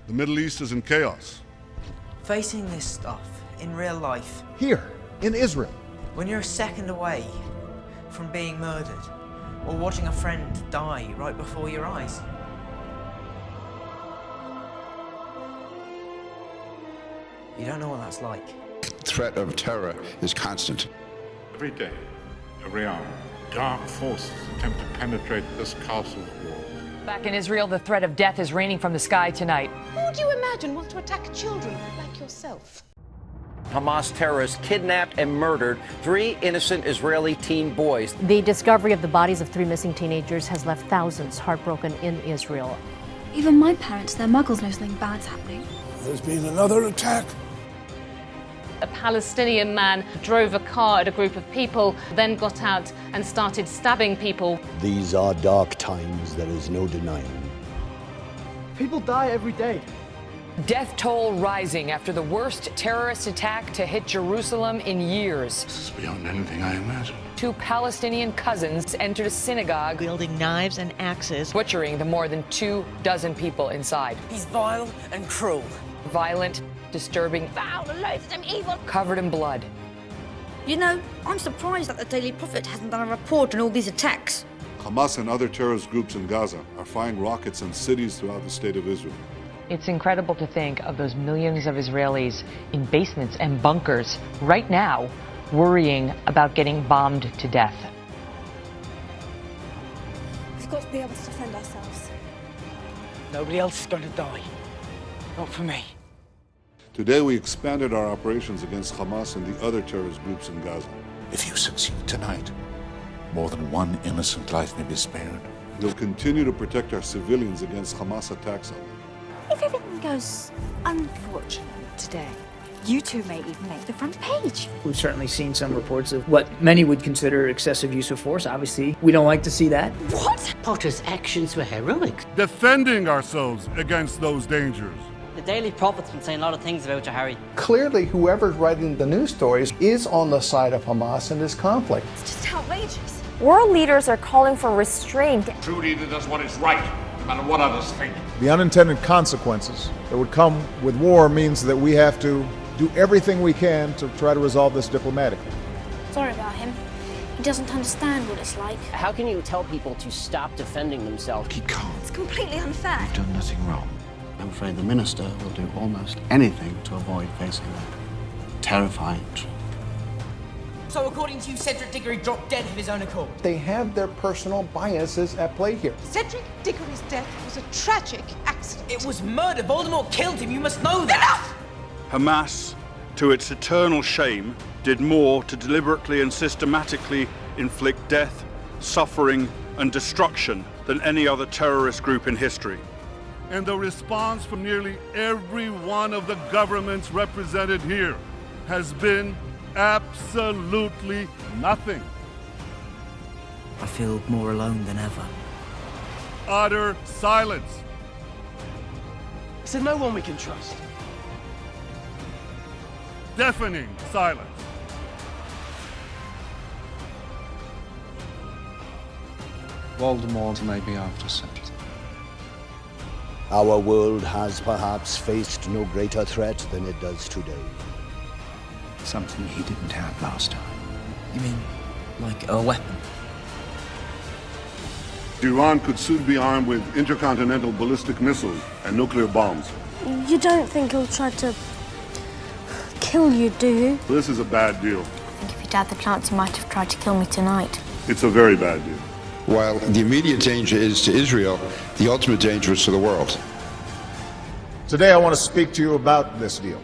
The Middle East is in chaos. Facing this stuff in real life, Here, in Israel. when you're a second away from being murdered, or watching a friend die right before your eyes. You don't know what that's like. Threat of terror is constant. Every day, every hour, dark forces attempt to penetrate this castle's walls. Back in Israel, the threat of death is raining from the sky tonight. Who do you imagine wants to attack children like yourself? Hamas terrorists kidnapped and murdered 3 innocent Israeli teen boys. The discovery of the bodies of 3 missing teenagers has left thousands heartbroken in Israel. Even my parents, they're muggles, know something bad's happening. There's been another attack. A Palestinian man drove a car at a group of people, then got out and started stabbing people. These are dark times, there is no denying. People die every day. Death toll rising after the worst terrorist attack to hit Jerusalem in years. This is beyond anything I imagined. 2 Palestinian cousins entered a synagogue, wielding knives and axes, butchering the more than 24 people inside. He's vile and cruel. Violent, disturbing, Foul, loathsome, evil. covered in blood. You know, I'm surprised that the Daily Prophet hasn't done a report on all these attacks. Hamas and other terrorist groups in Gaza are firing rockets on cities throughout the state of Israel. It's incredible to think of those millions of Israelis in basements and bunkers right now, worrying about getting bombed to death. We've got to be able to defend ourselves. Nobody else is going to die. Not for me. Today we expanded our operations against Hamas and the other terrorist groups in Gaza. If you succeed tonight, more than 1 innocent life may be spared. We'll continue to protect our civilians against Hamas attacks on them. If everything goes unfortunate today, you two may even make the front page. We've certainly seen some reports of what many would consider excessive use of force. Obviously, we don't like to see that. What? Potter's actions were heroic. Defending ourselves against those dangers. The Daily Prophet's been saying a lot of things about you, Harry. Clearly, whoever's writing the news stories is on the side of Hamas in this conflict. It's just outrageous. World leaders are calling for restraint. True leader does what is right, no matter what others think. The unintended consequences that would come with war means that we have to do everything we can to try to resolve this diplomatically. Sorry about him. He doesn't understand what it's like. How can you tell people to stop defending themselves? Keep calm. It's completely unfair. You've done nothing wrong. I'm afraid the minister will do almost anything to avoid facing that terrifying truth. So according to you, Cedric Diggory dropped dead of his own accord. They have their personal biases at play here. Cedric Diggory's death was a tragic accident. It was murder. Voldemort killed him. You must know that. Hamas, to its eternal shame, did more to deliberately and systematically inflict death, suffering, and destruction than any other terrorist group in history. And the response from nearly every one of the governments represented here has been absolutely nothing. I feel more alone than ever. Utter silence. Is there no one we can trust? Deafening silence. Voldemort may be after something. Our world has perhaps faced no greater threat than it does today. Something he didn't have last time. You mean, like a weapon? Iran could soon be armed with intercontinental ballistic missiles and nuclear bombs. You don't think he'll try to kill you, do you? This is a bad deal. I think if he'd had the chance, he might have tried to kill me tonight. It's a very bad deal. While the immediate danger is to Israel, the ultimate danger is to the world. Today I want to speak to you about this deal.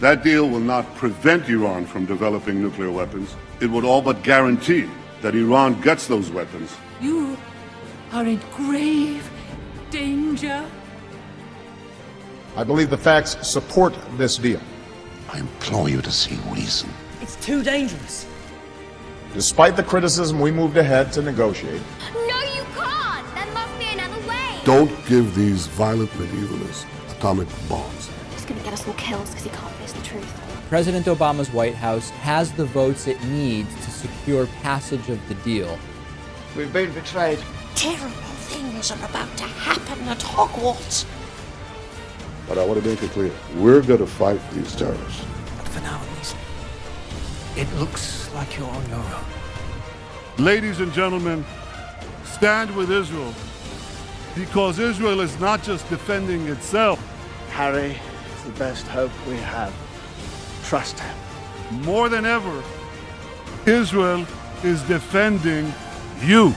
That deal will not prevent Iran from developing nuclear weapons. It would all but guarantee that Iran gets those weapons. You are in grave danger. I believe the facts support this deal. I implore you to see reason. It's too dangerous. Despite the criticism, we moved ahead to negotiate. No, you can't! There must be another way! Don't give these violent medievalists atomic bombs. He's gonna get us all kills because he can't face the truth. President Obama's White House has the votes it needs to secure passage of the deal. We've been betrayed. Terrible things are about to happen at Hogwarts. But I want to make it clear, we're going to fight these terrorists. But for now, at least, it looks like you're on your own. Ladies and gentlemen, stand with Israel, because Israel is not just defending itself. Harry is the best hope we have. Trust him. More than ever, Israel is defending you.